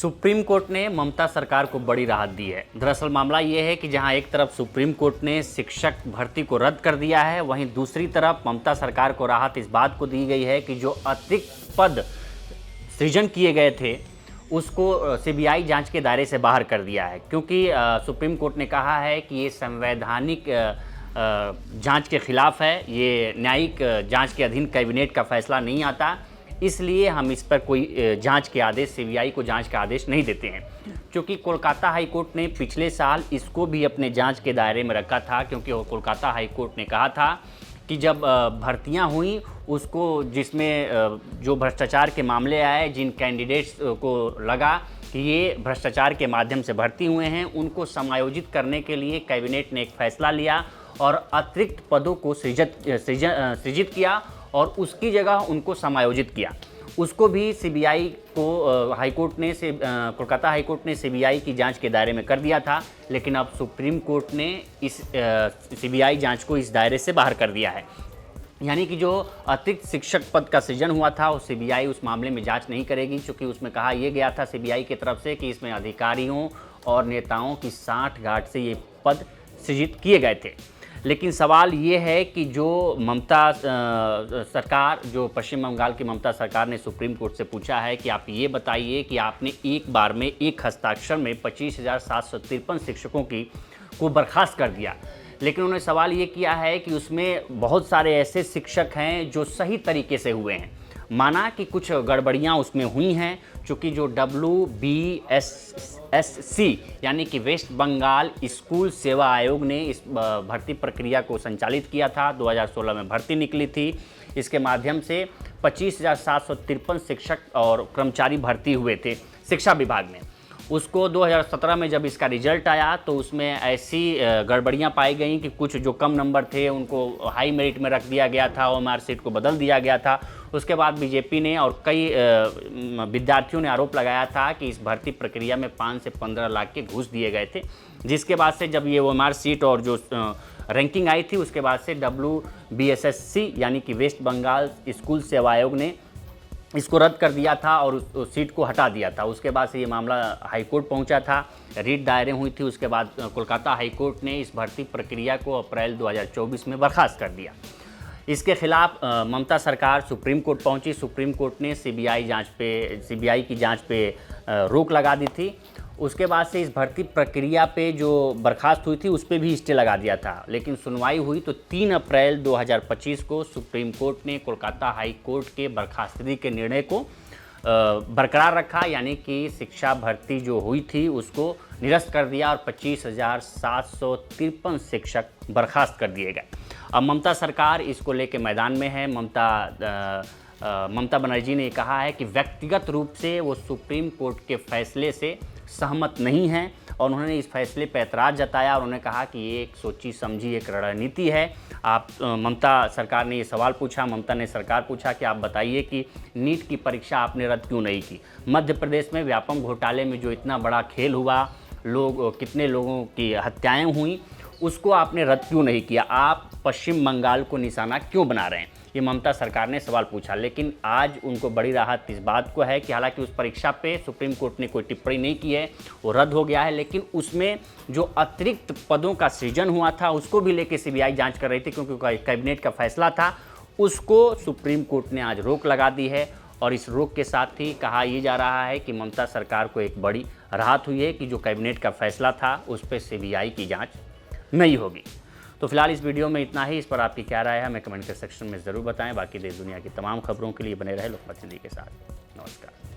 Supreme court ने ममता सरकार को बड़ी राहत दी है। दरअसल मामला ये है कि जहां एक तरफ सुप्रीम कोर्ट ने शिक्षक भर्ती को रद्द कर दिया है, वहीं दूसरी तरफ ममता सरकार को राहत इस बात को दी गई है कि जो अतिरिक्त पद सृजन किए गए थे उसको सीबीआई जांच के दायरे से बाहर कर दिया है, क्योंकि सुप्रीम कोर्ट ने कहा है कि ये संवैधानिक जांच के खिलाफ है, ये न्यायिक जांच के अधीन कैबिनेट का फैसला नहीं आता, इसलिए हम इस पर कोई जांच के आदेश, सीबीआई को जांच का आदेश नहीं देते हैं। क्योंकि कोलकाता हाई कोर्ट ने पिछले साल इसको भी अपने जांच के दायरे में रखा था, क्योंकि कोलकाता हाई कोर्ट ने कहा था कि जब भर्तियां हुई उसको, जिसमें जो भ्रष्टाचार के मामले आए, जिन कैंडिडेट्स को लगा कि ये भ्रष्टाचार के माध्यम से भर्ती हुए हैं, उनको समायोजित करने के लिए कैबिनेट ने एक फैसला लिया और अतिरिक्त पदों को सृजित किया और उसकी जगह उनको समायोजित किया। उसको भी सीबीआई को हाईकोर्ट ने कोलकाता हाईकोर्ट ने सीबीआई की जांच के दायरे में कर दिया था, लेकिन अब सुप्रीम कोर्ट ने इस सीबीआई जांच को इस दायरे से बाहर कर दिया है। यानी कि जो अतिरिक्त शिक्षक पद का सृजन हुआ था वो सीबीआई उस मामले में जांच नहीं करेगी, क्योंकि उसमें कहा यह गया था सीबीआई की तरफ से कि इसमें अधिकारियों और नेताओं की साठगांठ से ये पद सृजित किए गए थे। लेकिन सवाल ये है कि जो ममता सरकार, जो पश्चिम बंगाल की ममता सरकार ने सुप्रीम कोर्ट से पूछा है कि आप ये बताइए कि आपने एक बार में एक हस्ताक्षर में 25,753 शिक्षकों को बर्खास्त कर दिया, लेकिन उन्होंने सवाल ये किया है कि उसमें बहुत सारे ऐसे शिक्षक हैं जो सही तरीके से हुए हैं। माना कि कुछ गड़बड़ियां उसमें हुई हैं, चूँकि जो WBSSC यानी कि वेस्ट बंगाल स्कूल सेवा आयोग ने इस भर्ती प्रक्रिया को संचालित किया था, 2016 में भर्ती निकली थी। इसके माध्यम से 25,753 शिक्षक और कर्मचारी भर्ती हुए थे शिक्षा विभाग में। उसको 2017 में जब इसका रिजल्ट आया तो उसमें ऐसी गड़बड़ियां पाई गई कि कुछ जो कम नंबर थे उनको हाई मेरिट में रख दिया गया था, ओएमआर सीट को बदल दिया गया था। उसके बाद बीजेपी ने और कई विद्यार्थियों ने आरोप लगाया था कि इस भर्ती प्रक्रिया में 5 से 15 लाख के घूस दिए गए थे, जिसके बाद से जब ये ओएमआर सीट और जो रैंकिंग आई थी उसके बाद से WBSSC यानी कि वेस्ट बंगाल स्कूल सेवा आयोग ने इसको रद्द कर दिया था और उस सीट को हटा दिया था। उसके बाद से ये मामला हाई कोर्ट पहुंचा था, रीट दायरे हुई थी। उसके बाद कोलकाता हाई कोर्ट ने इस भर्ती प्रक्रिया को अप्रैल 2024 में बर्खास्त कर दिया। इसके खिलाफ ममता सरकार सुप्रीम कोर्ट पहुंची। सुप्रीम कोर्ट ने सीबीआई की जांच पे रोक लगा दी थी। उसके बाद से इस भर्ती प्रक्रिया पे जो बर्खास्त हुई थी उस पर भी स्टे लगा दिया था, लेकिन सुनवाई हुई तो 3 अप्रैल 2025 को सुप्रीम कोर्ट ने कोलकाता हाई कोर्ट के बर्खास्तगी के निर्णय को बरकरार रखा, यानी कि शिक्षा भर्ती जो हुई थी उसको निरस्त कर दिया और 25,753 शिक्षक बर्खास्त कर दिए गए। अब ममता सरकार इसको लेके मैदान में है। ममता बनर्जी ने कहा है कि व्यक्तिगत रूप से वो सुप्रीम कोर्ट के फैसले से सहमत नहीं हैं और उन्होंने इस फैसले पर ऐतराज़ जताया और उन्होंने कहा कि ये एक सोची समझी एक रणनीति है। ममता सरकार ने ये सवाल पूछा, ममता ने सरकार पूछा कि आप बताइए कि नीट की परीक्षा आपने रद्द क्यों नहीं की। मध्य प्रदेश में व्यापम घोटाले में जो इतना बड़ा खेल हुआ, कितने लोगों की हत्याएँ हुई, उसको आपने रद्द क्यों नहीं किया। आप पश्चिम बंगाल को निशाना क्यों बना रहे हैं, ये ममता सरकार ने सवाल पूछा। लेकिन आज उनको बड़ी राहत इस बात को है कि हालांकि उस परीक्षा पे सुप्रीम कोर्ट ने कोई टिप्पणी नहीं की है, वो रद्द हो गया है, लेकिन उसमें जो अतिरिक्त पदों का सृजन हुआ था उसको भी लेके सीबीआई जांच कर रही थी, क्योंकि कैबिनेट का फैसला था। उसको सुप्रीम कोर्ट ने आज रोक लगा दी है और इस रोक के साथ ही कहा यह जा रहा है कि ममता सरकार को एक बड़ी राहत हुई है कि जो कैबिनेट का फैसला था उस पर सीबीआई की जाँच नहीं होगी। तो फिलहाल इस वीडियो में इतना ही। इस पर आपकी क्या राय है हमें कमेंट के सेक्शन में ज़रूर बताएं। बाकी देश दुनिया की तमाम खबरों के लिए बने रहे लोकमत टीवी के साथ। नमस्कार।